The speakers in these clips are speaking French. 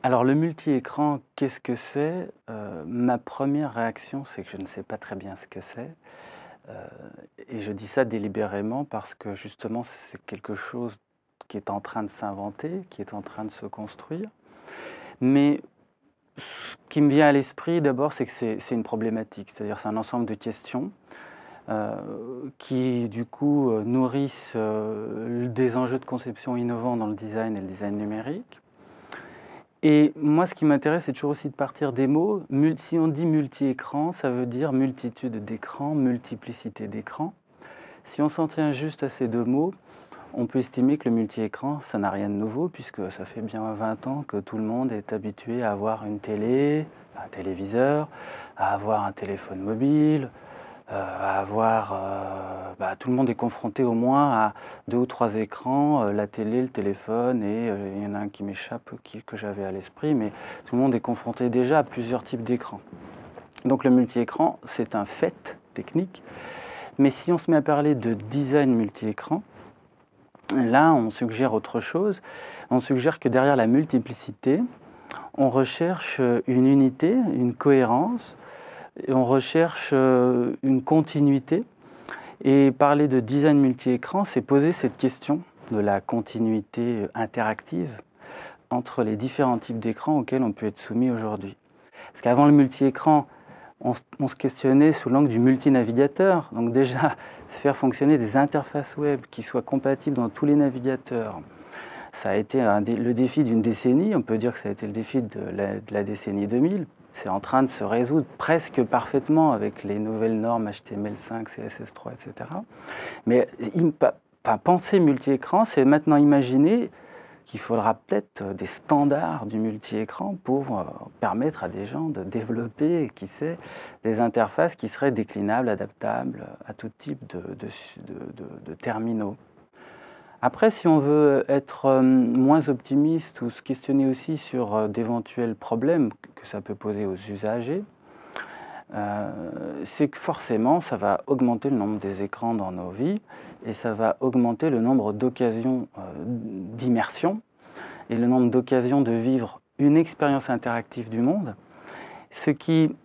Alors le multi-écran, qu'est-ce que c'est? Ma première réaction, c'est que je ne sais pas très bien ce que c'est, heu et je dis ça délibérément parce que justement c'est quelque chose qui est en train de s'inventer, qui est en train de se construire. Mais ce qui me vient à l'esprit d'abord, c'est que c'est une problématique, c'est-à-dire c'est un ensemble de questions, qui du coup, nourrissent, des enjeux de conception innovants dans le design et le design numérique. Et moi, ce qui m'intéresse, c'est toujours aussi de partir des mots. Si on dit multi-écran, ça veut dire multitude d'écrans, multiplicité d'écrans. Si on s'en tient juste à ces 2 mots, on peut estimer que le multi-écran, ça n'a rien de nouveau puisque ça fait bien 20 ans que tout le monde est habitué à avoir une télé, un téléviseur, à avoir un téléphone mobile, à avoir, tout le monde est confronté au moins à 2 ou 3 écrans, la télé, le téléphone et il y en a un qui m'échappe, que j'avais à l'esprit, mais tout le monde est confronté déjà à plusieurs types d'écrans. Donc le multi-écran, c'est un fait technique, mais si on se met à parler de design multi-écran, là, on suggère autre chose. On suggère que derrière la multiplicité, on recherche une unité, une cohérence, et on recherche une continuité. Et parler de design multi-écran, c'est poser cette question de la continuité interactive entre les différents types d'écrans auxquels on peut être soumis aujourd'hui. Parce qu'avant le multi-écran, on se questionnait sous l'angle du multinavigateur. Donc déjà, faire fonctionner des interfaces web qui soient compatibles dans tous les navigateurs, ça a été le défi d'une décennie. On peut dire que ça a été le défi de la décennie 2000. C'est en train de se résoudre presque parfaitement avec les nouvelles normes HTML5, CSS3, etc. Mais penser multi-écran, c'est maintenant imaginer qu'il faudra peut-être des standards du multi-écran pour permettre à des gens de développer, qui sait, des interfaces qui seraient déclinables, adaptables à tout type de terminaux. Après, si on veut être moins optimiste ou se questionner aussi sur d'éventuels problèmes que ça peut poser aux usagers, c'est que forcément, ça va augmenter le nombre des écrans dans nos vies et ça va augmenter le nombre d'occasions d'immersion et le nombre d'occasions de vivre une expérience interactive du monde, ce qui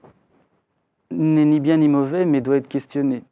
n'est ni bien ni mauvais, mais doit être questionné.